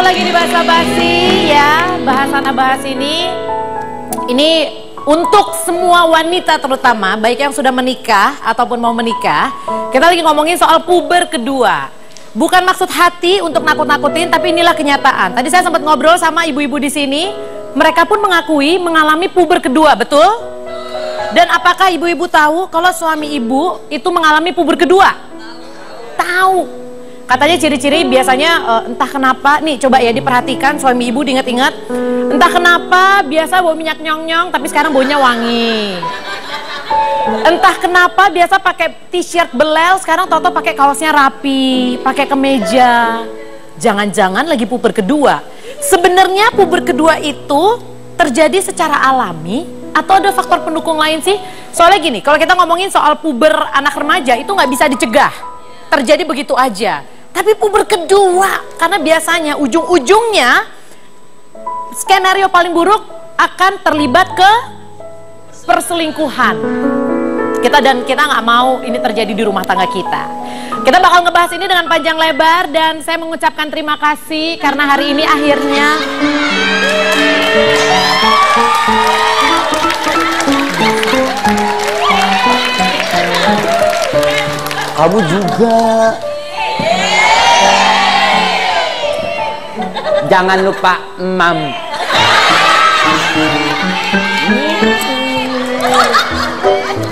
lagi di Bahasa Basi ya. Bahasana bahas ini untuk semua wanita terutama, baik yang sudah menikah ataupun mau menikah. Kita lagi ngomongin soal puber kedua. Bukan maksud hati untuk nakut-nakutin, tapi inilah kenyataan. Tadi saya sempat ngobrol sama ibu-ibu di sini, mereka pun mengakui mengalami puber kedua, betul? Dan apakah ibu-ibu tahu kalau suami ibu itu mengalami puber kedua? Tahu. Katanya ciri-ciri biasanya entah kenapa, nih coba ya diperhatikan suami ibu diingat-ingat. Entah kenapa biasa bau minyak nyong-nyong tapi sekarang baunya wangi. Entah kenapa biasa pakai t-shirt belel sekarang toto pakai kaosnya rapi, pakai kemeja. Jangan-jangan lagi puber kedua. Sebenarnya puber kedua itu terjadi secara alami atau ada faktor pendukung lain sih? Soalnya gini, kalau kita ngomongin soal puber anak remaja itu nggak bisa dicegah. Terjadi begitu aja. Tapi puber kedua, karena biasanya ujung-ujungnya skenario paling buruk akan terlibat ke perselingkuhan. Kita nggak mau ini terjadi di rumah tangga kita. Kita bakal ngebahas ini dengan panjang lebar dan saya mengucapkan terima kasih karena hari ini akhirnya kamu juga. Jangan lupa mam.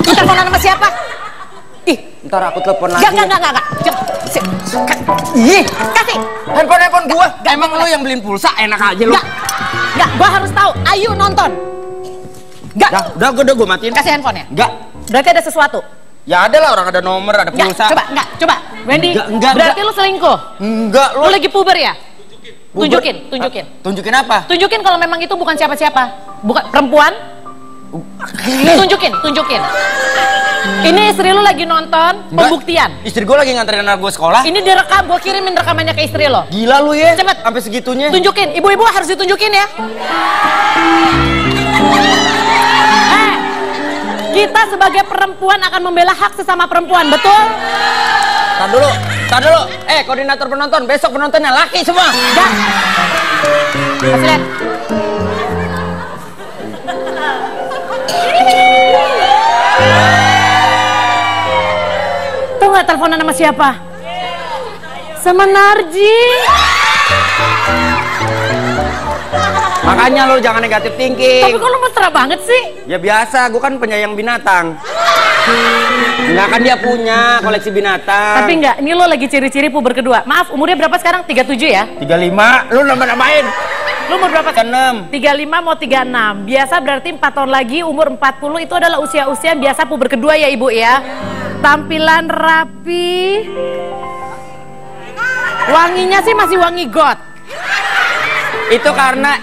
Kita teleponan sama siapa? Ih, ntar aku telepon lagi. Enggak. Ih, kasih. Handphone gua. Emang lu yang beliin pulsa, enak aja lu. Enggak, gua harus tahu. Ayo nonton. Enggak. Udah gua matiin. Kasih handphonenya. Enggak. Berarti ada sesuatu. Ya ada lah, orang ada nomor, ada pulsa. Coba. Wendy, berarti lu selingkuh? Enggak, lu lagi puber ya? Tunjukin. Tunjukin apa? Tunjukin kalau memang itu bukan siapa-siapa. Bukan perempuan? Tunjukin. Ini istri lu lagi nonton pembuktian. Istri gue lagi nganterin anak gue sekolah. Ini direkam, gue kirimin rekamannya ke istri lo. Gila lu ya. Cepet. Sampai segitunya. Tunjukin, ibu-ibu harus ditunjukin ya. Kita sebagai perempuan akan membela hak sesama perempuan, betul? Tar dulu. Koordinator penonton, besok penontonnya laki semua. Enggak. Kasih lihat. Tuh nggak teleponan sama siapa? Sama Narji. Makanya lo jangan negatif thinking. Tapi kok lo mesra banget sih? Ya biasa, gue kan penyayang binatang. Enggak kan dia punya koleksi binatang. Tapi enggak, ini lo lagi ciri-ciri puber kedua. Maaf, umurnya berapa sekarang? 37 ya? 35, lu nambah-nambahin. Lu umur berapa? 36. 35 mau 36. Biasa berarti 4 tahun lagi umur 40 itu adalah usia-usia biasa puber kedua ya ibu ya. Tampilan rapi. Wanginya sih masih wangi got. Itu karena,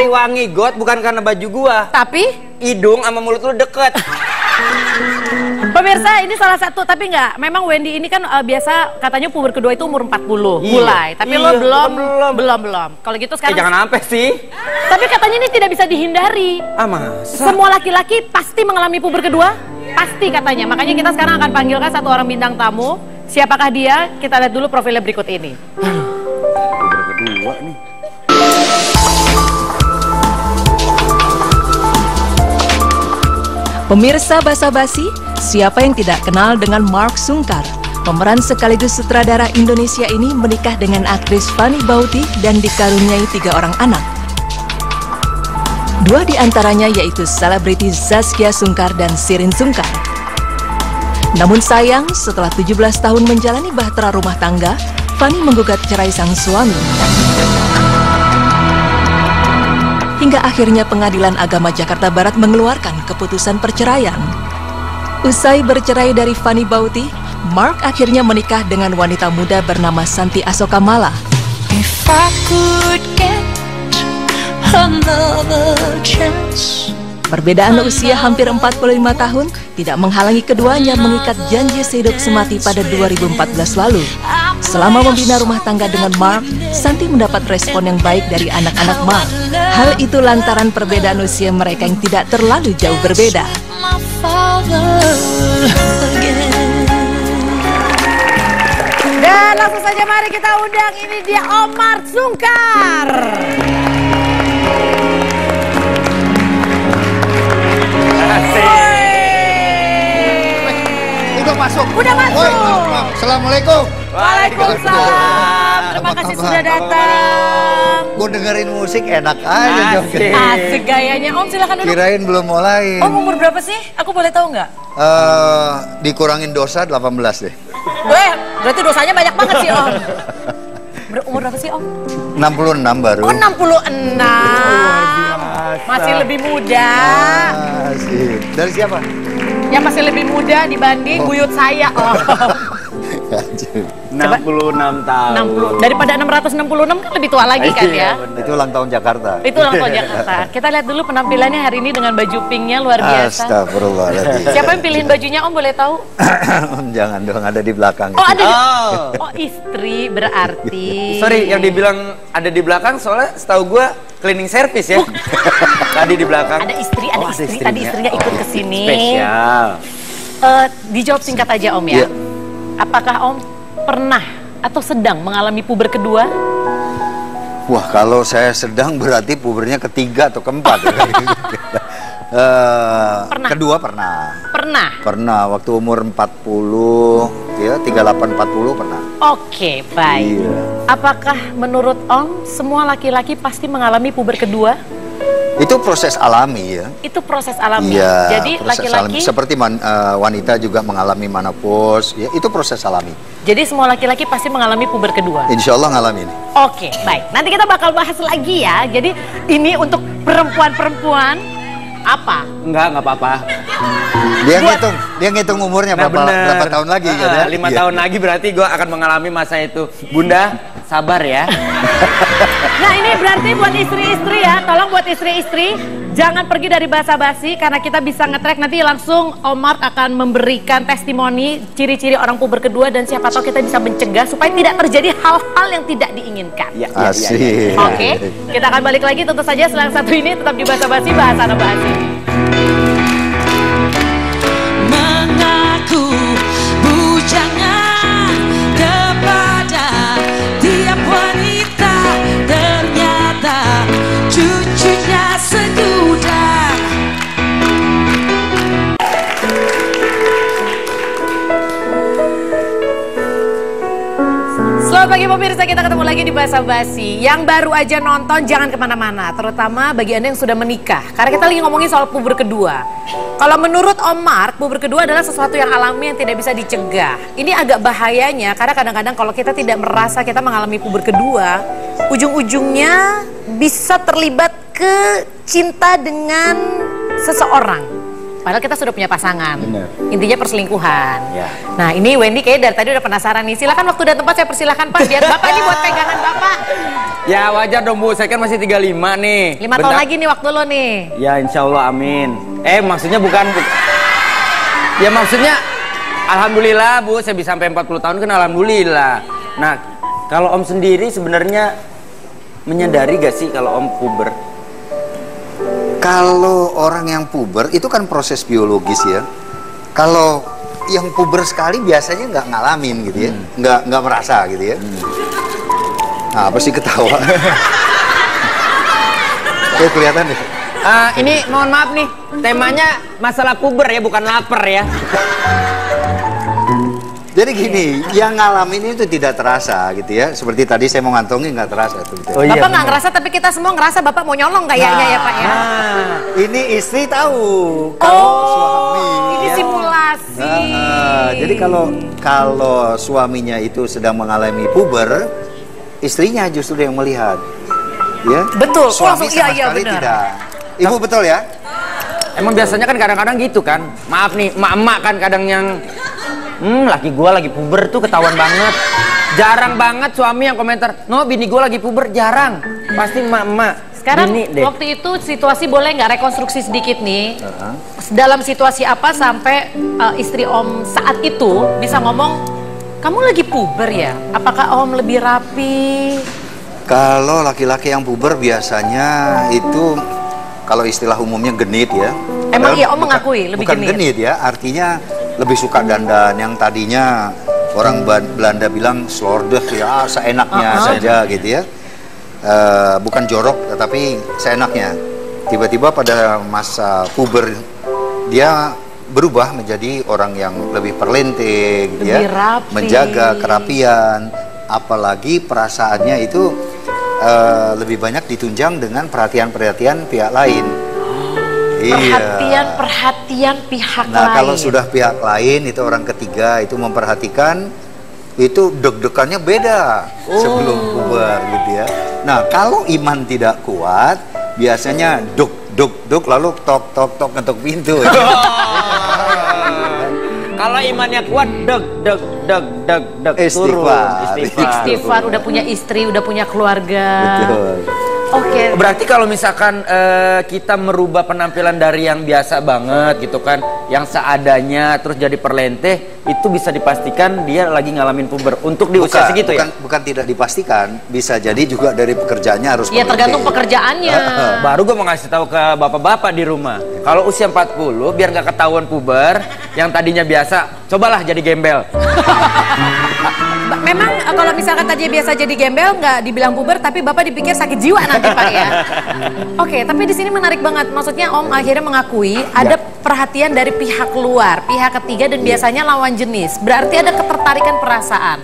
wangi got bukan karena baju gua. Tapi? Hidung sama mulut lu deket. Pemirsa, ini salah satu, tapi enggak. Memang Wendy ini kan biasa katanya puber kedua itu umur 40 mulai. Tapi lo belum. Kalau gitu sekarang jangan sampai sih. Tapi katanya ini tidak bisa dihindari. Masa? Semua laki-laki pasti mengalami puber kedua. Pasti katanya. Makanya kita sekarang akan panggilkan satu orang bintang tamu. Siapakah dia? Kita lihat dulu profilnya berikut ini. Puber kedua nih. Pemirsa Basa Basi, siapa yang tidak kenal dengan Mark Sungkar? Pemeran sekaligus sutradara Indonesia ini menikah dengan aktris Fanny Bauti dan dikaruniai 3 orang anak. 2 diantaranya yaitu selebriti Zaskia Sungkar dan Shirin Sungkar. Namun sayang, setelah 17 tahun menjalani bahtera rumah tangga, Fanny menggugat cerai sang suami. Hingga akhirnya Pengadilan Agama Jakarta Barat mengeluarkan keputusan perceraian. Usai bercerai dari Fanny Bauti, Mark akhirnya menikah dengan wanita muda bernama Santi Asokamala. Perbedaan usia hampir 45 tahun tidak menghalangi keduanya mengikat janji sehidup semati pada 2014 lalu. Selama membina rumah tangga dengan Mark, Santi mendapat respon yang baik dari anak-anak Mark. Hal itu lantaran perbedaan usia mereka yang tidak terlalu jauh berbeda. Dan Dan langsung saja mari kita undang, ini dia Om Mark Sungkar. Udah masuk. Udah masuk. Woi, Assalamualaikum. Waalaikumsalam. Terima kasih sudah datang. Gue dengerin musik enak aja joget. Asik gayanya. Om silakan duduk. Kirain belum mulai. Om umur berapa sih? Aku boleh tahu nggak? Dikurangin dosa 18 deh. Berarti dosanya banyak banget sih Om. Umur berapa sih Om? 66 baru. Oh 66. Masih lebih muda. Asik. Dari siapa? Yang masih lebih muda dibanding buyut saya Om. 66 tahun. 60. Daripada 666 kan lebih tua lagi kan ya? Itu ulang tahun Jakarta. Itu ulang tahun Jakarta. Kita lihat dulu penampilannya hari ini dengan baju pinknya luar biasa. Astagfirullahaladzim. Siapa yang pilihin bajunya Om boleh tahu? Jangan dong, ada di belakang. Oh ada. Oh istri berarti. Sorry, yang dibilang ada di belakang soalnya setahu gue cleaning service ya. Tadi di belakang. Ada istri, ada istri. Tadi istrinya ikut ke sini. Spesial. Dijawab singkat aja Om ya. Apakah Om pernah atau sedang mengalami puber kedua? Wah, kalau saya sedang berarti pubernya ketiga atau keempat. Pernah? Kedua pernah. Pernah? Pernah, waktu umur 40, ya 38-40 pernah. Oke, baik. Iya. Apakah menurut Om semua laki-laki pasti mengalami puber kedua? Itu proses alami ya. Itu proses alami. Iya, Jadi proses laki-laki alami. Seperti wanita juga mengalami menopause, ya itu proses alami. Jadi semua laki-laki pasti mengalami puber kedua. Insya Allah ngalamin. Oke, baik. Nanti kita bakal bahas lagi ya. Jadi ini untuk perempuan-perempuan apa? Nggak apa-apa. Dia ngitung umurnya berapa tahun lagi kan ya? 5 tahun lagi berarti gue akan mengalami masa itu. Bunda, sabar ya. Nah ini berarti buat istri-istri ya, tolong buat istri-istri jangan pergi dari basa-basi karena kita bisa nge-track nanti langsung Om Mark akan memberikan testimoni ciri-ciri orang puber kedua dan siapa tahu kita bisa mencegah supaya tidak terjadi hal-hal yang tidak diinginkan. Asik. Oke, kita akan balik lagi tentu saja setelah satu ini tetap di basa-basi bahasa basi. Mengaku bujangan kepada tiap wanita, ternyata cucunya segudang. Selamat pagi pemirsa, kita ketemu lagi di Basa Basi. Yang baru aja nonton jangan kemana-mana, terutama bagi Anda yang sudah menikah. Karena kita lagi ngomongin soal puber kedua. Kalau menurut Om Mark, puber kedua adalah sesuatu yang alami yang tidak bisa dicegah. Ini agak bahayanya karena kadang-kadang kalau kita tidak merasa kita mengalami puber kedua, ujung-ujungnya bisa terlibat ke cinta dengan seseorang. Padahal kita sudah punya pasangan. Bener. Intinya perselingkuhan. Ya. Nah ini Wendy kayak dari tadi udah penasaran nih. Silakan waktu dan tempat saya persilahkan Pak. Biar Bapak ini buat pegangan Bapak. Ya wajar dong Bu, saya kan masih 35 nih. 5 tahun lagi nih waktu lo nih. Ya insya Allah amin. Maksudnya bukan. Ya maksudnya alhamdulillah Bu, saya bisa sampai 40 tahun kan alhamdulillah. Nah kalau Om sendiri sebenarnya menyadari gak sih kalau Om puber? Kalau orang yang puber itu kan proses biologis ya. Kalau yang puber sekali biasanya nggak ngalamin gitu ya, nggak merasa gitu ya. Nah, apa sih ketawa? Kelihatan deh. Ini mohon maaf nih, temanya masalah puber ya, bukan lapar ya. Jadi gini, yang ngalamin itu tidak terasa gitu ya. Seperti tadi saya mau ngantongin nggak terasa tuh. Gitu. Iya, Bapak nggak ngerasa tapi kita semua ngerasa Bapak mau nyolong kayaknya ya Pak ya. Ini istri tahu kalau suami. Ini simulasi. Jadi kalau suaminya itu sedang mengalami puber, istrinya justru yang melihat. Ya. Betul. Suami Langsung, sama iya, sekali benar. tidak. Ibu betul ya? Emang biasanya kan kadang-kadang gitu kan. Maaf nih, emak-emak kan kadang yang laki gua lagi puber tuh ketahuan banget. Jarang banget suami yang komentar, "No, bini gua lagi puber," jarang. Pasti emak-emak. Sekarang bini deh. waktu itu situasi boleh nggak rekonstruksi sedikit nih? Dalam situasi apa sampai istri Om saat itu bisa ngomong, "Kamu lagi puber ya?" Apakah Om lebih rapi? Kalau laki-laki yang puber biasanya itu kalau istilah umumnya genit ya. Emang Padahal iya Om mengakui lebih bukan genit? genit ya, artinya lebih suka dandan yang tadinya Orang Belanda bilang slordig ya, seenaknya saja gitu ya. Bukan jorok, tetapi seenaknya. Tiba-tiba pada masa puber dia berubah menjadi orang yang lebih perlente gitu ya, rapi, menjaga kerapian, apalagi perasaannya itu lebih banyak ditunjang dengan perhatian-perhatian pihak lain. Perhatian pihak lain. Nah, kalau sudah pihak lain itu orang ketiga itu memperhatikan, itu deg-degannya beda sebelum puber gitu ya. Nah, kalau iman tidak kuat, biasanya duk lalu tok ngetok pintu. Kalau imannya kuat, deg Istighfar, udah punya istri, udah punya keluarga. Betul. Oke. Berarti kalau misalkan kita merubah penampilan dari yang biasa banget gitu kan, yang seadanya terus jadi perlente, itu bisa dipastikan dia lagi ngalamin puber untuk di usia segitu ya? Bukan tidak dipastikan, bisa jadi juga dari pekerjaannya harus ya tergantung pekerjaannya. Baru gue mau ngasih tahu ke bapak-bapak di rumah, kalau usia 40 biar nggak ketahuan puber, yang tadinya biasa, cobalah jadi gembel. Memang kalau misalkan tadi biasa jadi gembel nggak dibilang puber, tapi bapak dipikir sakit jiwa nanti Pak ya. Oke, tapi di sini menarik banget. Maksudnya Om akhirnya mengakui ada perhatian dari pihak luar, pihak ketiga dan biasanya lawan jenis. Berarti ada ketertarikan perasaan.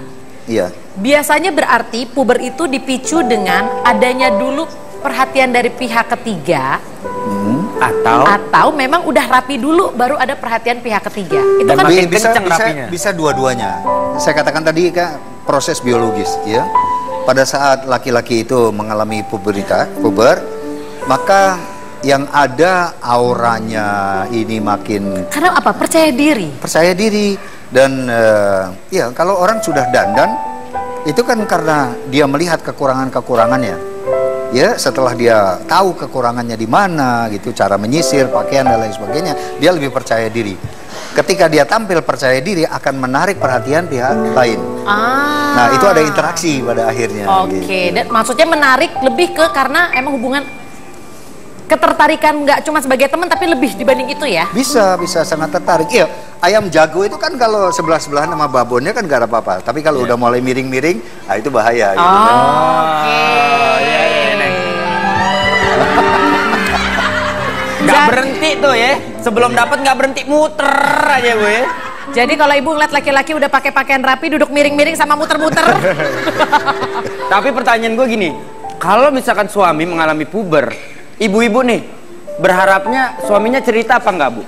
Iya. Biasanya berarti puber itu dipicu dengan adanya dulu perhatian dari pihak ketiga. Atau memang udah rapi dulu baru ada perhatian pihak ketiga. Itu Dan kan makin kenceng rapinya. Bisa dua-duanya. Saya katakan tadi kan proses biologis ya. Pada saat laki-laki itu mengalami puber, maka yang ada auranya ini makin karena apa? Percaya diri. Dan ya kalau orang sudah dandan itu kan karena dia melihat kekurangannya. Ya, setelah dia tahu kekurangannya di mana gitu, cara menyisir, pakaian dan lain sebagainya, dia lebih percaya diri. Ketika dia tampil percaya diri akan menarik perhatian pihak lain. Nah, itu ada interaksi pada akhirnya. Oke, gitu. dan maksudnya menarik lebih ke karena emang hubungan ketertarikan nggak cuma sebagai teman tapi lebih dibanding itu ya? Bisa sangat tertarik. Iya, ayam jago itu kan kalau sebelah-sebelahan sama babonnya kan nggak ada apa-apa. Tapi kalau udah mulai miring-miring, nah itu bahaya. Gitu, Nggak berhenti tuh ya, sebelum dapat nggak berhenti muter aja gue. Jadi kalau ibu ngeliat laki-laki udah pakai pakaian rapi, duduk miring-miring sama muter-muter. Tapi pertanyaan gue gini, kalau misalkan suami mengalami puber, ibu-ibu nih berharapnya suaminya cerita apa enggak, Bu?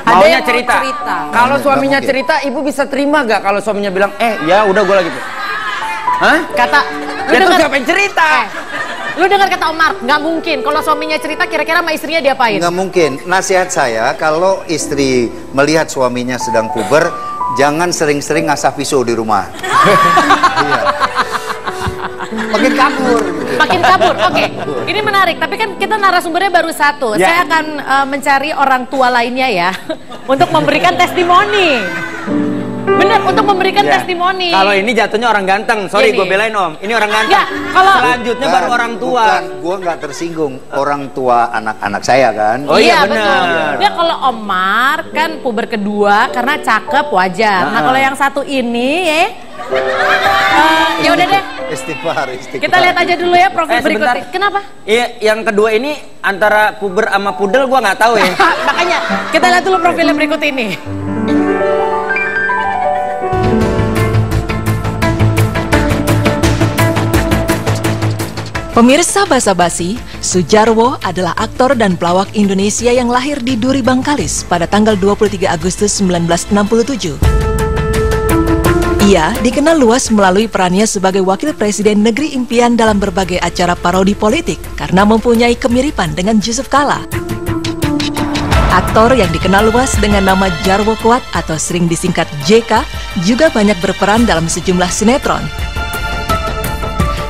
Maunya cerita. Kalau suaminya cerita, ibu bisa terima gak kalau suaminya bilang, ya udah gue lagi. Hah? Lu tuh siapa yang cerita? Lu dengar kata Om Mark, nggak mungkin. Kalau suaminya cerita, kira-kira sama istrinya diapain? Nggak mungkin. Nasihat saya, kalau istri melihat suaminya sedang puber, jangan sering-sering ngasah pisau di rumah. Iya. Makin kabur. Makin kabur, oke. Ini menarik, tapi kan kita narasumbernya baru satu. Ya. Saya akan mencari orang tua lainnya ya, untuk memberikan testimoni. Bener, untuk memberikan testimoni. Kalau ini jatuhnya orang ganteng, sorry gue belain Om. Ini orang ganteng. Selanjutnya baru orang tua. Gue nggak tersinggung orang tua anak-anak saya kan. Oh iya betul. benar. Ya kalau Om Mark kan puber kedua karena cakep wajar. Nah kalau yang satu ini ya udah deh. Istighfar. Kita lihat aja dulu ya profil berikutnya. Kenapa? Iya, yang kedua ini antara puber sama pudel gue nggak tahu ya. Makanya kita lihat dulu profil yang berikut ini. Pemirsa Basa-Basi, Sujarwo adalah aktor dan pelawak Indonesia yang lahir di Duri Bangkalis pada tanggal 23 Agustus 1967. Ia dikenal luas melalui perannya sebagai wakil presiden negeri impian dalam berbagai acara parodi politik karena mempunyai kemiripan dengan Yusuf Kala. Aktor yang dikenal luas dengan nama Jarwo Kuat atau sering disingkat JK juga banyak berperan dalam sejumlah sinetron.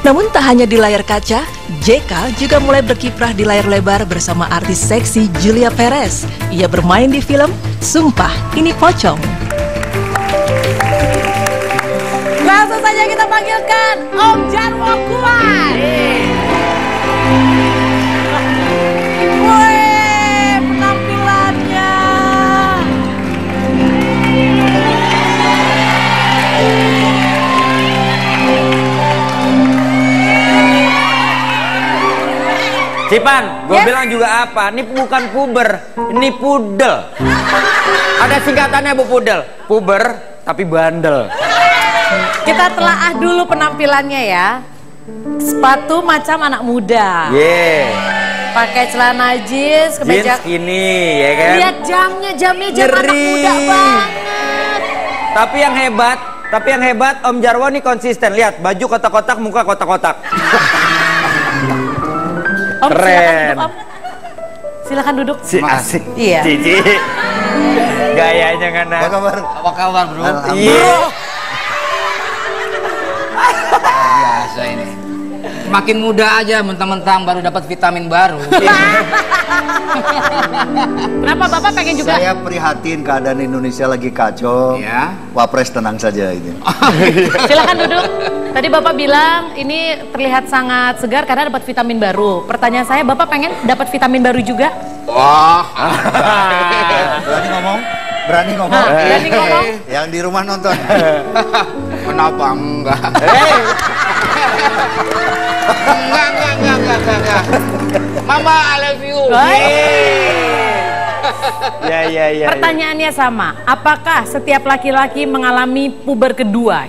Namun tak hanya di layar kaca, JK juga mulai berkiprah di layar lebar bersama artis seksi Julia Perez. Ia bermain di film Sumpah Ini Pocong. Langsung saja kita panggilkan Om Jarwo Kuat. Woi, penampilannya. Cipan, gue Yes. bilang juga apa? Ini bukan puber, ini pudel. Ada singkatannya Bu Pudel. Puber tapi bandel. Kita telaah dulu penampilannya ya. Sepatu macam anak muda. Pakai celana jeans, kemeja. Jeans ini, ya kan? Lihat jamnya jam anak muda banget. Tapi yang hebat Om Jarwo nih konsisten. Lihat, baju kotak-kotak, muka kotak-kotak. Om, Keren. Silakan duduk. Si asik. Iya. Cici. Gayanya ngana. Apa kabar? Apa kabar, Bro? Iya. Biasa ini. Makin muda aja, mentang-mentang baru dapat vitamin baru. Kenapa Bapak pengen juga? Saya prihatin keadaan Indonesia lagi kacau. Ya. Wapres tenang saja ini. Silakan duduk. Tadi Bapak bilang ini terlihat sangat segar karena dapat vitamin baru. Pertanyaan saya, Bapak pengen dapat vitamin baru juga? Wah. Berani ngomong? Berani ngomong? Berani ngomong? Yang di rumah nonton. Kenapa enggak? Enggak. Mama, I love you. Ya. Pertanyaannya sama. Apakah setiap laki-laki mengalami puber kedua?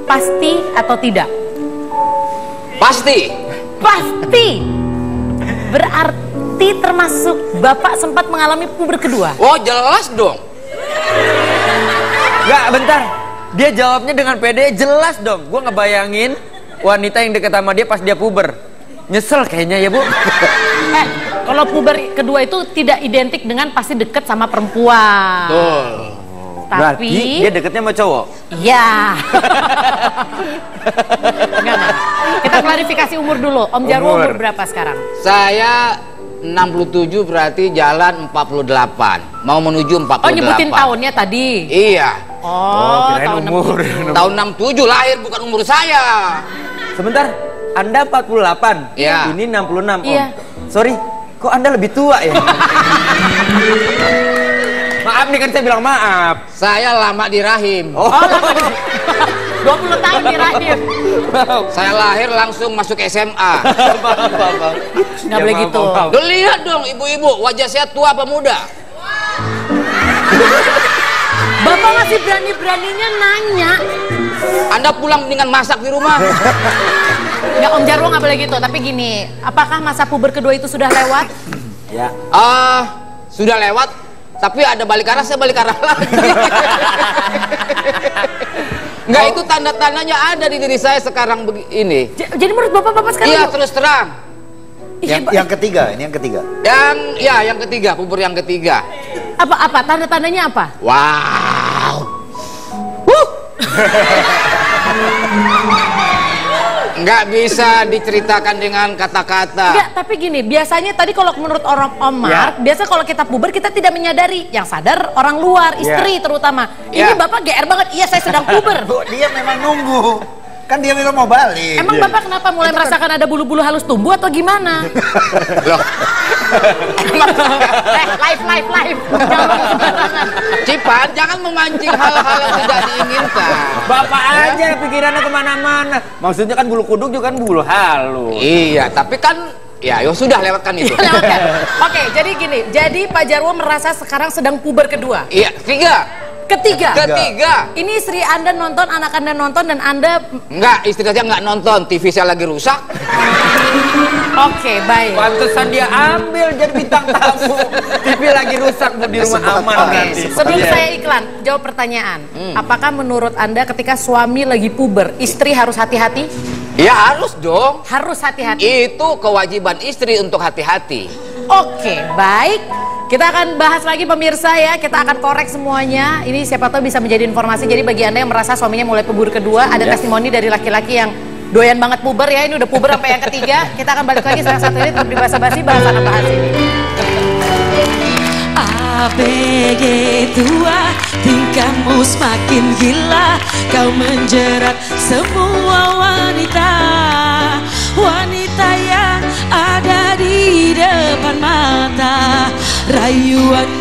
Pasti atau tidak? Pasti. Pasti. Berarti termasuk Bapak sempat mengalami puber kedua? Oh, jelas dong. Enggak, bentar. Dia jawabnya dengan pede, jelas dong. Gue ngebayangin wanita yang deket sama dia pas dia puber. Nyesel kayaknya ya, Bu. Kalau puber kedua itu tidak identik dengan pasti deket sama perempuan. Betul. Berarti Tapi dia deketnya sama cowok. iya. Enggak. Kita klarifikasi umur dulu. Om Jarwo umur berapa sekarang? Saya 67 berarti jalan 48. Mau menuju 48. Oh, nyebutin tahunnya tadi. Iya. Oh, kirain tahun umur. 67. Tahun 67 lahir, bukan umur saya. Sebentar, Anda 48. Iya. Ini 66, Om. Iya. Sorry, kok Anda lebih tua ya? Maaf nih, kan saya bilang maaf. Saya lama di rahim. Oh, lama di 20 tahun di rahim. Saya lahir langsung masuk SMA. Nggak boleh gitu. Lu lihat dong ibu-ibu, wajah saya tua apa muda? Bapak masih berani-beraninya nanya. Anda pulang dengan masak di rumah. Nggak, Om Jarwo nggak boleh gitu. Tapi gini, apakah masa puber kedua itu sudah lewat? Ya. Sudah lewat, tapi ada balik arah, saya balik arah lagi. Enggak, itu tanda-tandanya ada di diri saya sekarang ini. Jadi menurut Bapak sekarang? Iya, terus terang. Yang ketiga, ini yang ketiga. Yang ketiga, puber yang ketiga. Apa? Tanda-tandanya apa? Wow. Nggak bisa diceritakan dengan kata-kata. Enggak, tapi gini, biasanya tadi kalau menurut orang Om Mark, biasa kalau kita puber kita tidak menyadari. Yang sadar orang luar, istri terutama. Ini Bapak GR banget, iya saya sedang puber. Dia memang nunggu. Kan dia bilang mau balik. Emang Bapak kenapa mulai merasakan ada bulu-bulu halus tumbuh atau gimana? Loh. Live. Jangan sembarangan. Cipan, jangan memancing hal-hal yang tidak diinginkan. Bapak aja pikirannya kemana-mana. Maksudnya kan bulu kuduk juga kan bulu halus. Iya, tapi kan ya sudah lewatkan itu. Lewatkan. Oke, jadi gini. Jadi Pak Jarwo merasa sekarang sedang puber kedua. Iya, Ketiga. Ini istri Anda nonton, anak Anda nonton, dan Anda... Enggak, istri saya nggak nonton, TV saya lagi rusak. Oke, baik. Pantesan dia ambil jadi bintang tamu. TV lagi rusak, mau di rumah aman nanti. Sebelum saya iklan, jawab pertanyaan. Apakah menurut Anda ketika suami lagi puber, istri harus hati-hati? Ya harus dong. Harus hati-hati. Itu kewajiban istri untuk hati-hati. Oke, baik. Kita akan bahas lagi pemirsa ya, kita akan korek semuanya. Ini siapa tahu bisa menjadi informasi. Jadi bagi Anda yang merasa suaminya mulai puber kedua, ada testimoni dari laki-laki yang doyan banget puber ya. Ini udah puber sampai yang ketiga. Kita akan balik lagi setelah satu ini, tetap di basa-basi, bahasan apa bahas ini. ABG tua, tingkahmu semakin gila. Kau menjerat semua wanita, wanita yang ada di depan mata. Rayuan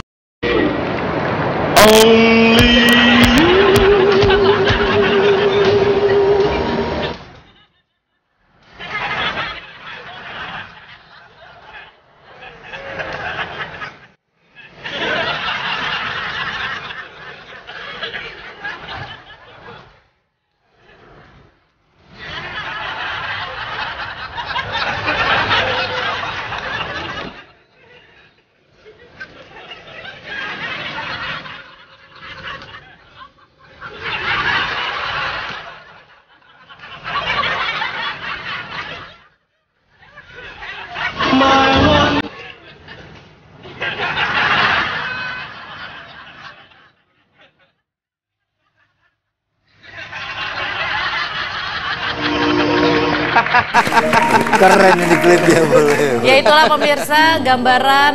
Keren ini klipnya boleh. Ya itulah pemirsa gambaran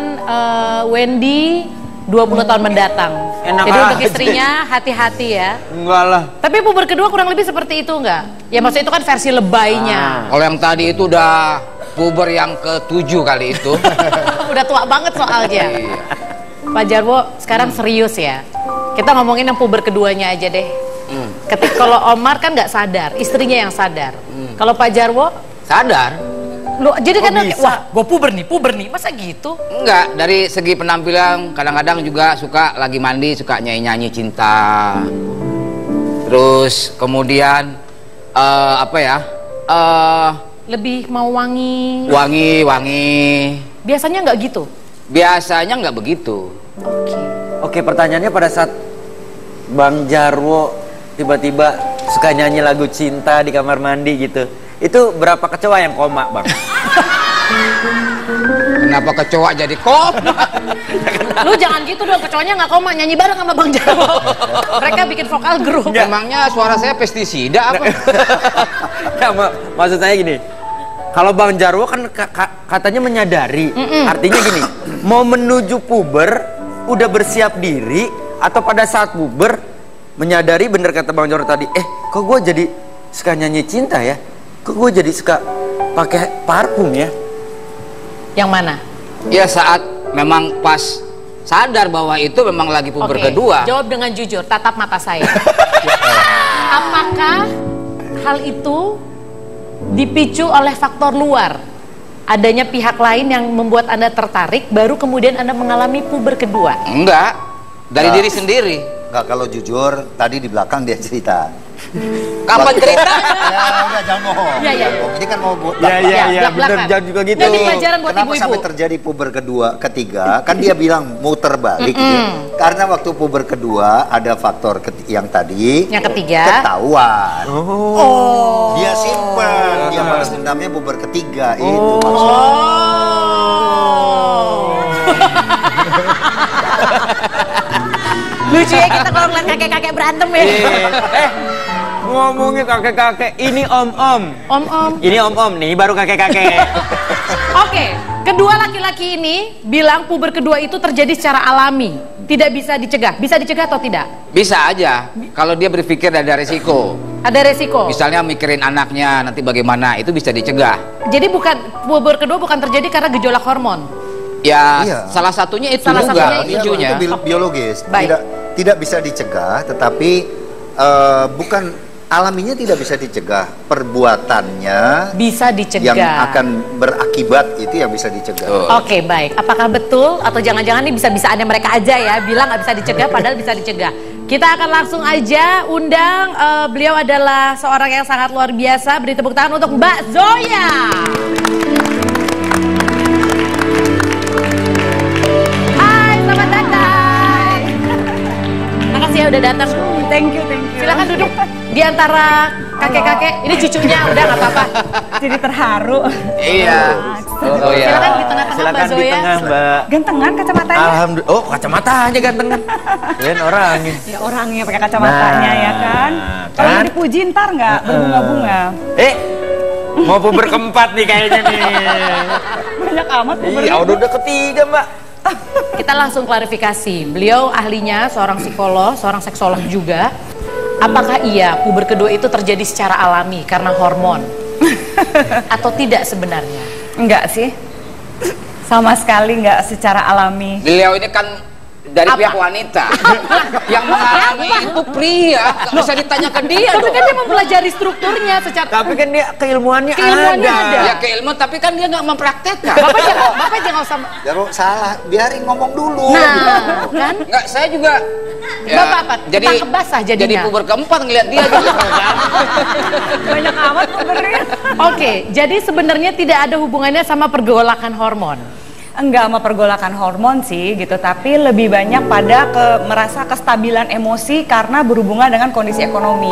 Wendy 20 tahun mendatang. Enak Jadi untuk aja. istrinya hati-hati ya. Enggak lah. Tapi puber kedua kurang lebih seperti itu enggak? Ya maksudnya itu kan versi lebaynya. Kalau yang tadi itu udah puber yang ke-7 kali itu. Udah tua banget soalnya. Iya. Pak Jarwo sekarang serius ya. Kita ngomongin yang puber keduanya aja deh. Ketika kalau Omar kan nggak sadar, istrinya yang sadar. Kalau Pak Jarwo, Sadar? lu jadi kan bisa? wah, gua puber nih, masa gitu? Enggak, dari segi penampilan kadang-kadang juga suka lagi mandi suka nyanyi-nyanyi cinta. Terus kemudian apa ya? Lebih mau wangi. Wangi-wangi. Biasanya nggak gitu. Biasanya nggak begitu. Oke. Oke, pertanyaannya pada saat Bang Jarwo tiba-tiba suka nyanyi lagu cinta di kamar mandi gitu. Itu berapa kecoa yang koma, Bang? Kenapa kecoa jadi koma? Lu jangan gitu dong, kecoanya nggak koma, nyanyi bareng sama Bang Jarwo. Mereka bikin vokal grup. Emangnya suara saya pestisida apa? Nggak, maksud saya gini. Kalau Bang Jarwo kan katanya menyadari. Artinya gini, mau menuju puber udah bersiap diri atau pada saat puber menyadari, bener kata Bang Jarwo tadi, kok gue jadi suka nyanyi cinta ya? Kok gue jadi suka pakai parfum ya? Yang mana? Ya saat memang pas sadar bahwa itu memang lagi puber Oke, kedua. jawab dengan jujur, tatap mata saya. Apakah hal itu dipicu oleh faktor luar? Adanya pihak lain yang membuat Anda tertarik, baru kemudian Anda mengalami puber kedua? Enggak, dari Enggak. diri sendiri. Enggak, kalau jujur tadi di belakang dia cerita. Kapan ceritanya? Ya udah jangan bohong. Iya, iya. Ini kan mau buat Iya, iya, iya, belak-belakan. bener, jangan juga gitu. Jadi pelajaran buat Kenapa ibu-ibu. sampai terjadi puber kedua, ketiga? Kan dia bilang muter balik gitu. Karena waktu puber kedua ada faktor yang tadi Yang ketiga. ketahuan. Oh. Dia simpen, dia balas dendamnya puber ketiga itu Oh. Lucu ya kita kalau ngeliat kakek-kakek berantem ya. Ngomongin kakek-kakek, ini om-om. Om-om. Ini om-om nih, baru kakek-kakek. Oke, kedua laki-laki ini bilang puber kedua itu terjadi secara alami, tidak bisa dicegah. Bisa dicegah atau tidak? Bisa aja, kalau dia berpikir ada resiko. Ada resiko. Misalnya mikirin anaknya nanti bagaimana, itu bisa dicegah. Jadi puber kedua bukan terjadi karena gejolak hormon. Ya, Iya. salah satunya itu Salah juga satunya itu. picunya. Itu biologis. Baik. Tidak bisa dicegah, tetapi bukan alaminya tidak bisa dicegah. Perbuatannya Bisa dicegah. yang akan berakibat itu yang bisa dicegah. Tuh. Oke, baik. Apakah betul atau jangan-jangan ini bisa-bisaannya mereka aja ya bilang nggak bisa dicegah padahal bisa dicegah. Kita akan langsung aja undang, beliau adalah seorang yang sangat luar biasa. Beri tepuk tangan untuk Mbak Zoya. Hai, selamat datang. Makasih ya udah datang. Thank you. Silakan duduk di antara kakek-kakek. Ini cucunya udah nggak apa-apa. Jadi terharu. Iya. Oh iya. Silakan di tengah-tengah Mbak Silakan di Zoya. tengah, Mbak. Gantengan kacamatanya. Alhamdulillah. Oh, kacamatanya ganteng. Kalian orangnya. Ya orangnya pakai kacamatanya Nah, ya kan. kan? Kalau mau dipuji ntar nggak berbunga-bunga. Mau puber keempat nih kayaknya nih. Banyak amat Iya, udah ketiga, Mbak. Kita langsung klarifikasi. Beliau ahlinya seorang psikolog, seorang seksolog juga. Apakah iya puber kedua itu terjadi secara alami karena hormon? Atau tidak sebenarnya? Enggak sih. Sama sekali nggak secara alami. Beliau ini kan dari Apa? pihak wanita. Yang mengalami itu pria, nggak bisa ditanya ke dia. Tapi dong. kan dia mempelajari strukturnya secara... Tapi kan dia keilmuannya Keilmuannya ada. Ya ke ilmu, tapi kan dia nggak mempraktekkan. Bapak jangan usah... Jarwo salah, biarin ngomong dulu. Nah, kan? Nggak, saya juga. Bapak apa? Ketangkep basah jadinya. Jadi puber keempat ngeliat dia juga. Banyak amat pubernya. Oke, jadi sebenarnya tidak ada hubungannya sama pergolakan hormon. Enggak sama pergolakan hormon sih gitu, tapi lebih banyak pada merasa kestabilan emosi karena berhubungan dengan kondisi ekonomi.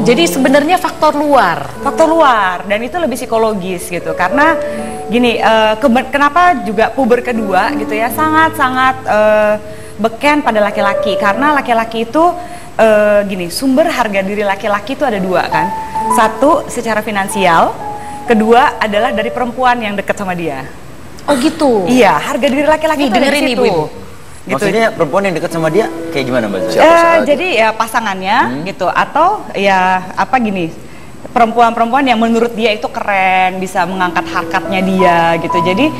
Jadi sebenarnya faktor luar. Faktor luar, dan itu lebih psikologis gitu. Karena gini, kenapa juga puber kedua gitu ya sangat-sangat beken pada laki-laki, karena laki-laki itu gini, sumber harga diri laki-laki itu ada dua kan. Satu secara finansial, kedua adalah dari perempuan yang dekat sama dia. Oh gitu. Iya, harga diri laki-laki itu ada di dengerin situ. ibu-ibu. Gitu. Maksudnya perempuan yang dekat sama dia kayak gimana Mbak Zoe? Siapa saja. Jadi ya pasangannya gitu, atau ya apa gini, perempuan-perempuan yang menurut dia itu keren, bisa mengangkat harkatnya dia gitu. Jadi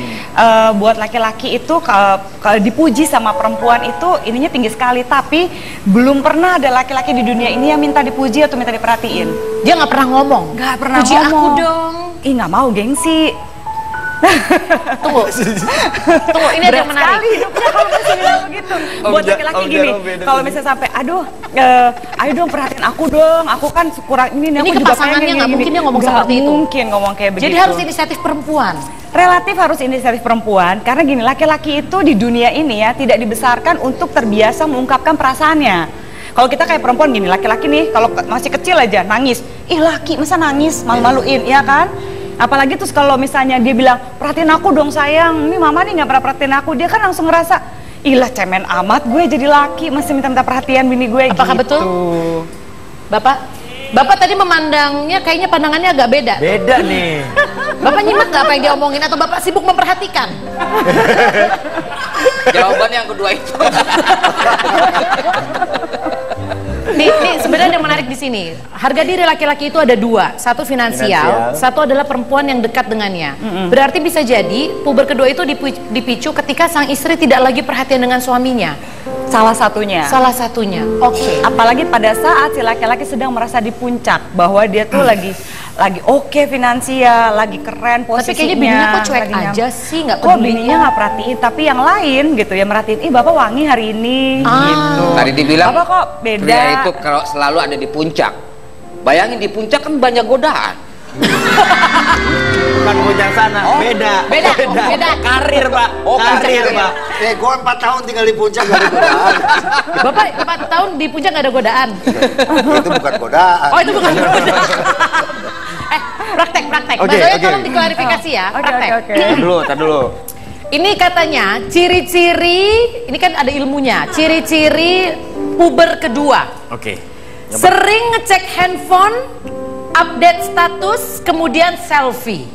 buat laki-laki itu kalau dipuji sama perempuan itu ininya tinggi sekali, tapi belum pernah ada laki-laki di dunia ini yang minta dipuji atau minta diperhatiin. Dia nggak pernah ngomong. Nggak pernah Puji ngomong. aku dong. Ih, nggak mau, gengsi. Tunggu, ini ada yang menarik. Sekali hidupnya kalau masih bilang begitu. Buat laki-laki gini, kalau misalnya sampai, aduh, ayo dong perhatiin aku dong, aku kan kurang ini Ini aku ke juga pasangannya pengen nggak gini. mungkin dia ngomong Nggak seperti itu. mungkin ngomong kayak begitu. Jadi harus inisiatif perempuan. Relatif harus inisiatif perempuan, karena gini, laki-laki itu di dunia ini ya tidak dibesarkan untuk terbiasa mengungkapkan perasaannya. Kalau kita kayak perempuan gini, laki-laki nih kalau masih kecil aja nangis, ih laki masa nangis, malu-maluin, ya kan? Apalagi terus kalau misalnya dia bilang, perhatiin aku dong sayang, ini mama nih nggak pernah perhatiin aku, dia kan langsung ngerasa, ilah cemen amat gue jadi laki, masih minta-minta perhatian bini gue. Apakah gitu. betul? Bapak tadi memandangnya kayaknya pandangannya agak beda. Beda nih. Bapak nyimak nggak apa yang dia omongin atau Bapak sibuk memperhatikan? Jawaban yang kedua itu. Nih sebenarnya yang menarik di sini, harga diri laki-laki itu ada dua, satu finansial, satu adalah perempuan yang dekat dengannya. Berarti bisa jadi puber kedua itu dipicu ketika sang istri tidak lagi perhatian dengan suaminya. Salah satunya. Salah satunya. Oke. Apalagi pada saat si laki-laki sedang merasa di puncak bahwa dia tuh lagi oke finansial, lagi keren posisinya. Tapi kayaknya bininya kok cuek lagi aja sih, nggak kok peduli. bininya nggak perhatiin, tapi yang lain gitu ya merhatiin, ih bapak wangi hari ini gitu. Tadi dibilang Bapak kok beda. pria itu kalau selalu ada di puncak. Bayangin di puncak kan banyak godaan. Bukan puncak sana, beda. Beda. Karir Pak, karir Pak. Gue 4 tahun tinggal di puncak gak ada godaan. Bapak 4 tahun di puncak nggak ada godaan. Itu bukan godaan. Oh itu bukan godaan. Praktek. Mbak Zoya tolong diklarifikasi ya. Praktek. Tar dulu. Ini katanya ciri-ciri, ini kan ada ilmunya. Ciri-ciri puber kedua. Oke. Sering ngecek handphone, update status, kemudian selfie.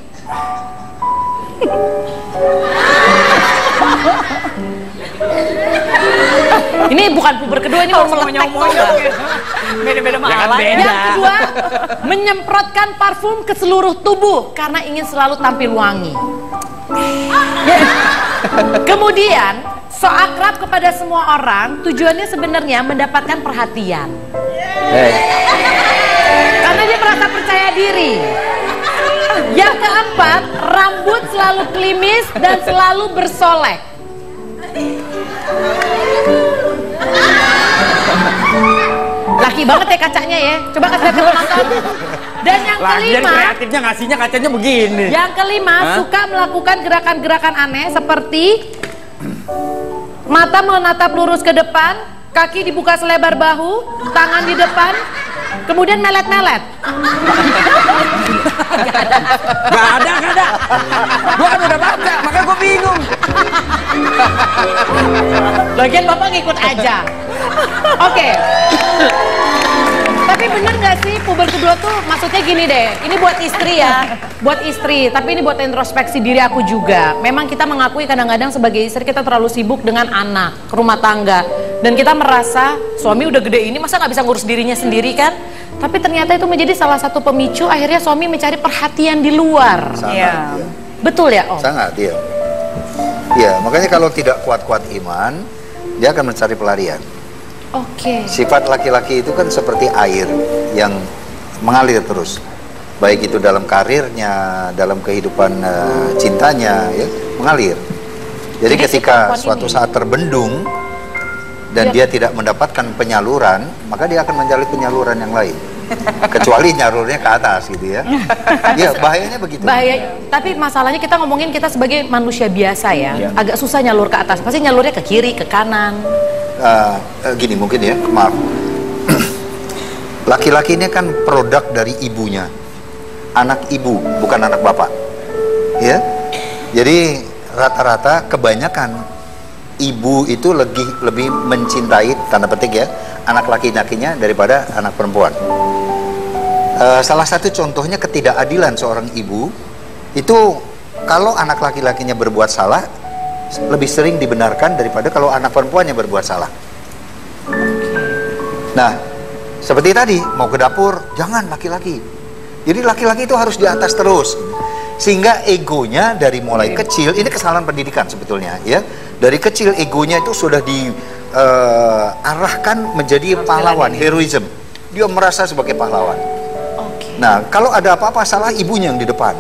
Ini bukan puber kedua, ini mau meletek. Beda-beda Ya kan malah. beda. Yang kedua, menyemprotkan parfum ke seluruh tubuh karena ingin selalu tampil wangi. Kemudian, so akrab kepada semua orang, tujuannya sebenarnya mendapatkan perhatian. Karena dia merasa percaya diri. Yang keempat, rambut selalu klimis dan selalu bersolek. Laki banget ya kacanya ya. Coba kasih lihat ke penonton. Dan yang Lagi dari kelima, kreatifnya ngasihnya kacanya begini. yang kelima suka melakukan gerakan-gerakan aneh seperti mata menatap lurus ke depan, kaki dibuka selebar bahu, tangan di depan, kemudian melet-melet. Gak ada. Gua kan udah baca, makanya gua bingung. Lagian Bapak ngikut aja. Oke. Tapi bener gak sih puber kedua tuh maksudnya gini deh, ini buat istri ya, buat istri, tapi ini buat introspeksi diri aku juga. Memang kita mengakui kadang-kadang sebagai istri kita terlalu sibuk dengan anak, rumah tangga, dan kita merasa suami udah gede ini masa nggak bisa ngurus dirinya sendiri kan? Tapi ternyata itu menjadi salah satu pemicu akhirnya suami mencari perhatian di luar. Sangat, Iya. ya. Betul ya Om? Sangat, iya. Iya, makanya kalau tidak kuat-kuat iman, dia akan mencari pelarian. Oke. Sifat laki-laki itu kan seperti air yang mengalir terus. Baik itu dalam karirnya, dalam kehidupan cintanya, ya, mengalir. Jadi Jadi si ketika perempuan suatu ini- saat terbendung dan dia tidak mendapatkan penyaluran, maka dia akan mencari penyaluran yang lain. Kecuali nyalurnya ke atas gitu ya. Iya, bahayanya begitu. Bahaya, tapi masalahnya kita ngomongin kita sebagai manusia biasa ya, Iya. agak susah nyalur ke atas. Pasti nyalurnya ke kiri, ke kanan. Gini mungkin ya, maaf. Laki-laki ini kan produk dari ibunya, anak ibu, bukan anak bapak, ya. Jadi rata-rata kebanyakan ibu itu lebih mencintai, tanda petik ya, anak laki-lakinya daripada anak perempuan. Salah satu contohnya ketidakadilan seorang ibu itu, kalau anak laki-lakinya berbuat salah lebih sering dibenarkan daripada kalau anak perempuannya berbuat salah. Nah, seperti tadi, mau ke dapur jangan laki-laki. Jadi laki-laki itu harus di atas terus, sehingga egonya dari mulai kecil, ini kesalahan pendidikan sebetulnya ya, dari kecil egonya itu sudah diarahkan menjadi pahlawan, heroism. Dia merasa sebagai pahlawan. Nah, kalau ada apa-apa salah, ibunya yang di depan.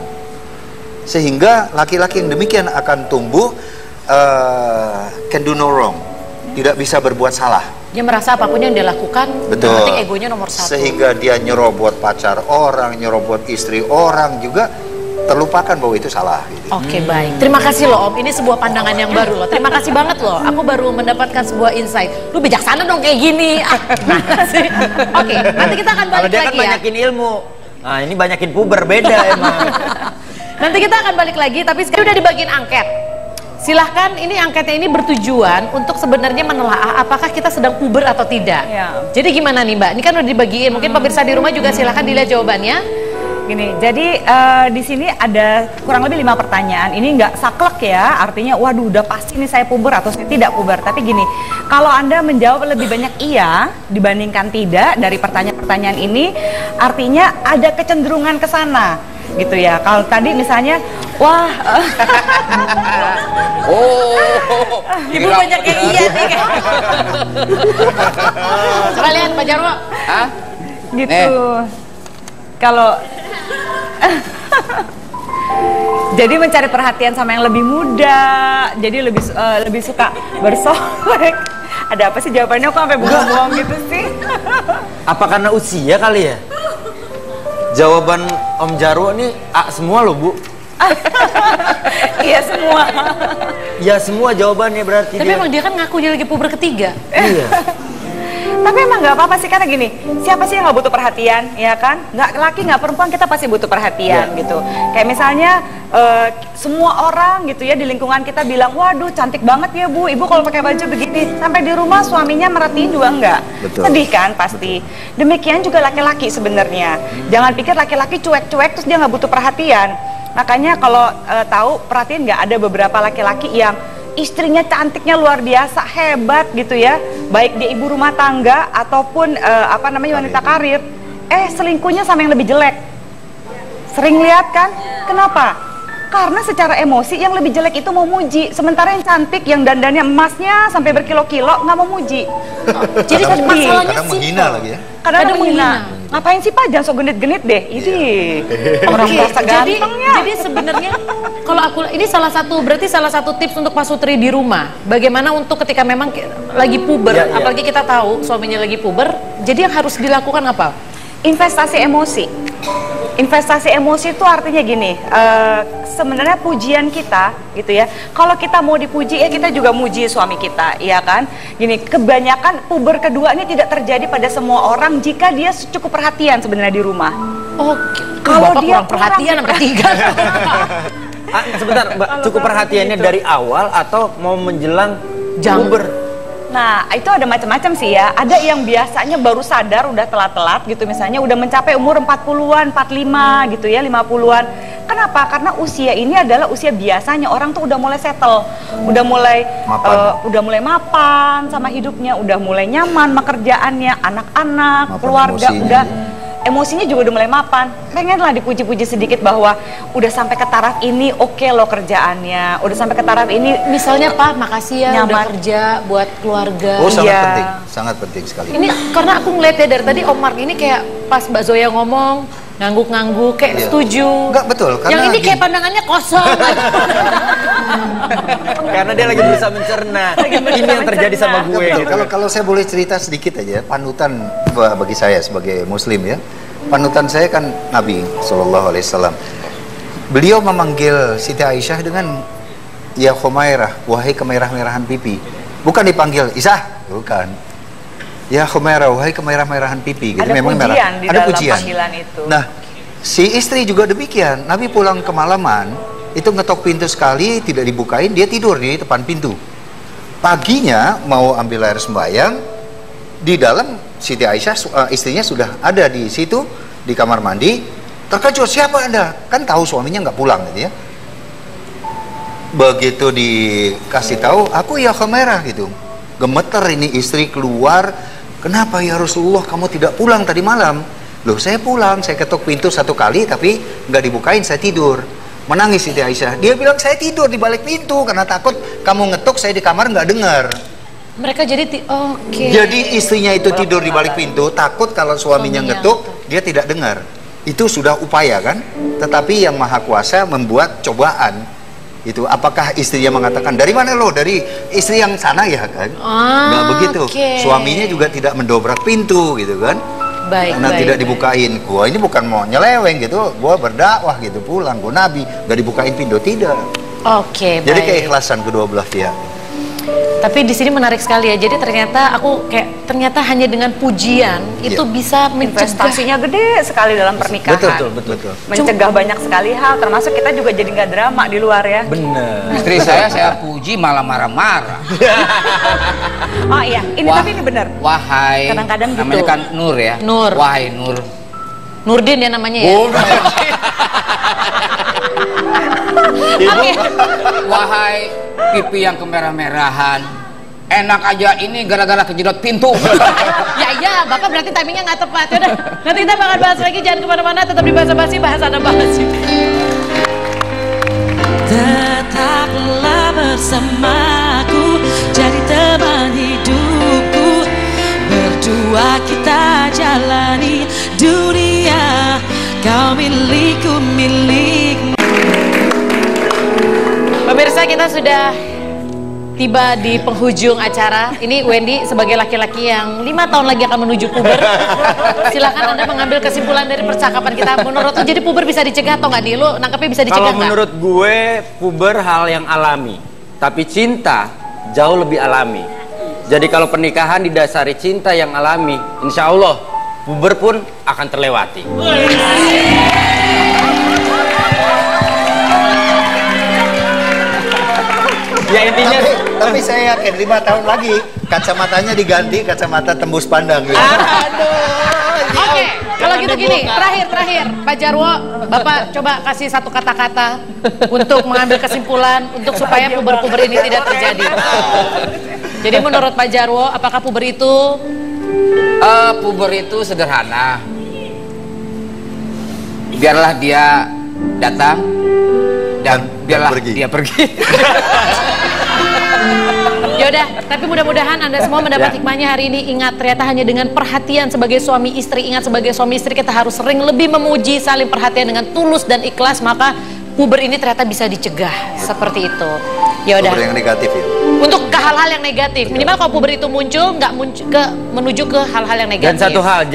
Sehingga laki-laki yang demikian akan tumbuh can do no wrong, tidak bisa berbuat salah. Dia merasa apapun yang dia lakukan, betul, yang penting egonya nomor satu. Sehingga dia nyerobot pacar orang, nyerobot istri orang, juga terlupakan bahwa itu salah gitu. Oke, baik. Terima kasih loh Om, ini sebuah pandangan yang baru loh. Terima kasih banget loh, aku baru mendapatkan sebuah insight. Lu bijaksana dong kayak gini. Oke, nanti kita akan balik Kalau dia kan lagi ya. banyakin ilmu. Nah, ini banyakin puber, beda emang. Nanti kita akan balik lagi, tapi sekarang udah dibagiin angket. Silahkan, ini angketnya ini bertujuan untuk sebenarnya menelaah apakah kita sedang puber atau tidak. Ya. Jadi gimana nih Mbak? Ini kan udah dibagiin, mungkin pemirsa di rumah juga silahkan dilihat jawabannya. Gini, jadi di sini ada kurang lebih 5 pertanyaan. Ini nggak saklek ya, artinya waduh udah pasti nih saya puber atau saya tidak puber. Tapi gini, kalau Anda menjawab lebih banyak iya dibandingkan tidak dari pertanyaan-pertanyaan ini, artinya ada kecenderungan ke sana gitu ya. Kalau tadi misalnya, wah Ibu banyak yang iya nih. Coba lihat Pak Jarwo. Hah? gitu. Kalau jadi mencari perhatian sama yang lebih muda, jadi lebih suka bersolek. Ada apa sih jawabannya kok sampai buang-buang gitu sih? Apa karena usia kali ya? Jawaban Om Jarwo nih A semua loh Bu. Iya semua. Ya semua jawabannya berarti. Tapi emang dia kan ngaku dia lagi puber ketiga. Iya. Tapi emang nggak apa-apa sih, karena gini, siapa sih yang nggak butuh perhatian, ya kan? Nggak laki nggak perempuan, kita pasti butuh perhatian gitu. Kayak misalnya semua orang gitu ya di lingkungan kita bilang, waduh cantik banget ya Bu, Ibu kalau pakai baju begini. Sampai di rumah suaminya merhatiin juga enggak. Betul. Sedih kan pasti. Demikian juga laki-laki sebenarnya. Jangan pikir laki-laki cuek-cuek terus dia nggak butuh perhatian. Makanya kalau tahu, perhatiin nggak, ada beberapa laki-laki yang istrinya cantiknya luar biasa, hebat gitu ya, baik dia ibu rumah tangga ataupun wanita karir, selingkuhnya sama yang lebih jelek. Sering lihat kan? Kenapa? Karena secara emosi yang lebih jelek itu mau muji, sementara yang cantik, yang dandannya emasnya sampai berkilo-kilo nggak mau muji. Jadi masalahnya kadang sih menghina lagi ya. Kadang menghina. Ngapain sih Pak? Jangan sok genit-genit deh. Ini orang merasa gantengnya. Jadi sebenarnya kalau aku ini berarti salah satu tips untuk Pak Sutri di rumah. Bagaimana untuk ketika memang lagi puber, Ya. apalagi kita tahu suaminya lagi puber, jadi yang harus dilakukan apa? Investasi emosi. Investasi emosi itu artinya gini, sebenarnya pujian kita gitu ya, kalau kita mau dipuji ya kita juga muji suami kita, iya kan? Gini, kebanyakan puber kedua ini tidak terjadi pada semua orang jika dia cukup perhatian sebenarnya di rumah. Oh, Kalau Bapak dia kurang perhatian sampai 3. Sebentar Mbak, cukup perhatiannya gitu. dari awal atau mau menjelang Jam. puber? Nah, itu ada macam-macam sih ya. Ada yang biasanya baru sadar udah telat-telat gitu, misalnya udah mencapai umur 40-an, 45 gitu ya, 50-an. Kenapa? Karena usia ini adalah usia biasanya orang tuh udah mulai settle, udah mulai mapan sama hidupnya, udah mulai nyaman sama kerjaannya, anak-anak, Mapan keluarga, emosinya. udah emosinya juga udah mulai mapan. Pengenlah dipuji-puji sedikit bahwa udah sampai ke taraf ini, oke loh kerjaannya, udah sampai ke taraf ini. Misalnya Pak, makasih ya udah Nyaman. kerja buat keluarga. Oh, sangat Iya. penting, sangat penting sekali. Ini karena aku ngeliat ya dari tadi Om Mark ini kayak pas Mbak Zoya ngomong ngangguk-ngangguk kayak Iya. setuju. Enggak, betul, karena Yang ini kayak gini. pandangannya kosong. Karena dia lagi berusaha mencerna. Ini yang terjadi sama gue. Betul. gitu. Kalau saya boleh cerita sedikit aja, panutan bagi saya sebagai Muslim ya, panutan saya kan Nabi Shallallahu Alaihi Wasallam. Beliau memanggil Siti Aisyah dengan ya Khumairah, wahai kemerah-merahan pipi. Bukan dipanggil Isah, bukan. Ya Khumairah, wahai kemerah-merahan pipi. Gitu. Ada Memang pujian merah. di Ada dalam pujian. panggilan itu. Nah, si istri juga demikian. Nabi pulang kemalaman, itu ngetok pintu sekali, tidak dibukain, dia tidur di depan pintu. Paginya mau ambil air sembahyang, di dalam Siti Aisyah istrinya sudah ada di situ, di kamar mandi, terkejut, siapa Anda? Kan tahu suaminya nggak pulang gitu ya. Begitu dikasih tahu, aku ya Khamerah gitu. Gemeter ini istri keluar, kenapa ya Rasulullah kamu tidak pulang tadi malam? Loh saya pulang, saya ketuk pintu 1 kali tapi nggak dibukain, saya tidur. Menangis Siti Aisyah, dia bilang saya tidur di balik pintu karena takut kamu ngetuk, saya di kamar nggak dengar. Mereka jadi Jadi istrinya itu tidur di balik pintu, takut kalau suaminya ngetuk, dia tidak dengar. Itu sudah upaya kan? Tetapi yang Maha Kuasa membuat cobaan. Itu apakah istrinya mengatakan dari mana lo? Dari istri yang sana ya kan? Nggak begitu. Suaminya juga tidak mendobrak pintu gitu kan? Karena tidak dibukain. Gua ini bukan mau nyeleweng gitu, gua berdakwah gitu, pulang gua nabi, nggak dibukain pintu, tidak. Jadi keikhlasan kedua belah pihak. Tapi di sini menarik sekali ya. Jadi ternyata hanya dengan pujian itu bisa investasinya gede sekali dalam pernikahan. Betul. Mencegah banyak sekali hal, termasuk kita juga jadi nggak drama di luar ya. Bener. Istri saya puji malah marah-marah. Oh iya, tapi ini benar. Wahai, kadang-kadang gitu. Namanya kan Nur ya. Nur. Wahai Nur. Nurdin ya namanya ya. Wahai pipi yang kemerah-merahan, enak aja ini gara-gara kejedot pintu. Ya, Bapak berarti timingnya nggak tepat. Yaudah, nanti kita bakal bahas lagi, jangan kemana-mana, tetap di Bahasa Basi, bahas ada bahas. Tetaplah bersamaku, jadi teman hidupku. Berdua kita jalani dunia, kau milikku, milikmu. Pemirsa, kita sudah tiba di penghujung acara. Ini Wendy sebagai laki-laki yang 5 tahun lagi akan menuju puber. Silakan Anda mengambil kesimpulan dari percakapan kita. Menurut lu jadi puber bisa dicegah atau nggak? Lu nangkepnya bisa dicegah nggak? Kalau menurut gue puber hal yang alami, tapi cinta jauh lebih alami. Jadi kalau pernikahan didasari cinta yang alami, insya Allah puber pun akan terlewati. Ya intinya tapi saya yakin 5 tahun lagi kacamatanya diganti kacamata tembus pandang gitu. Oke, kalau gitu gini, terakhir Pak Jarwo, Bapak coba kasih satu kata-kata untuk mengambil kesimpulan untuk supaya puber-puber ini tidak terjadi. Jadi menurut Pak Jarwo, apakah puber itu? Puber itu sederhana. Biarlah dia datang dan biarlah dia pergi. Yaudah, tapi mudah-mudahan Anda semua mendapat hikmahnya hari ini. Ingat, ternyata hanya dengan perhatian sebagai suami istri. Ingat, sebagai suami istri kita harus sering lebih memuji, saling perhatian dengan tulus dan ikhlas. Maka puber ini ternyata bisa dicegah. Seperti itu. Yaudah. Puber yang negatif ya. Untuk ke hal-hal yang negatif. Minimal kalau puber itu muncul, nggak menuju ke hal-hal yang negatif. Dan satu hal,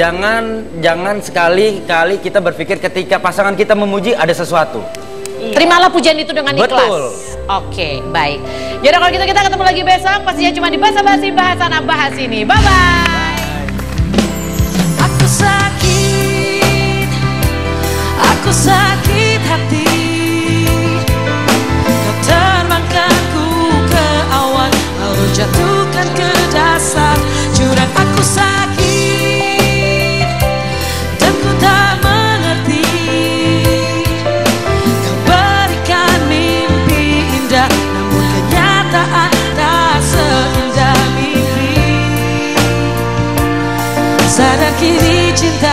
jangan sekali-kali kita berpikir ketika pasangan kita memuji ada sesuatu. Terimalah pujian itu dengan ikhlas. Betul. Oke, baik. Yaudah, kalau gitu kita ketemu lagi besok. Pastinya cuma di Bahasa Basi, bahasan bahas ini. Bye-bye. Aku sakit hati. Kau terbangkanku ke awan, lalu jatuhkan ke dasar jurang. Aku sakit dan ku tak mengerti. Kau berikan mimpi indah, namun kenyataan tak seindah mimpi. Sadar kini cinta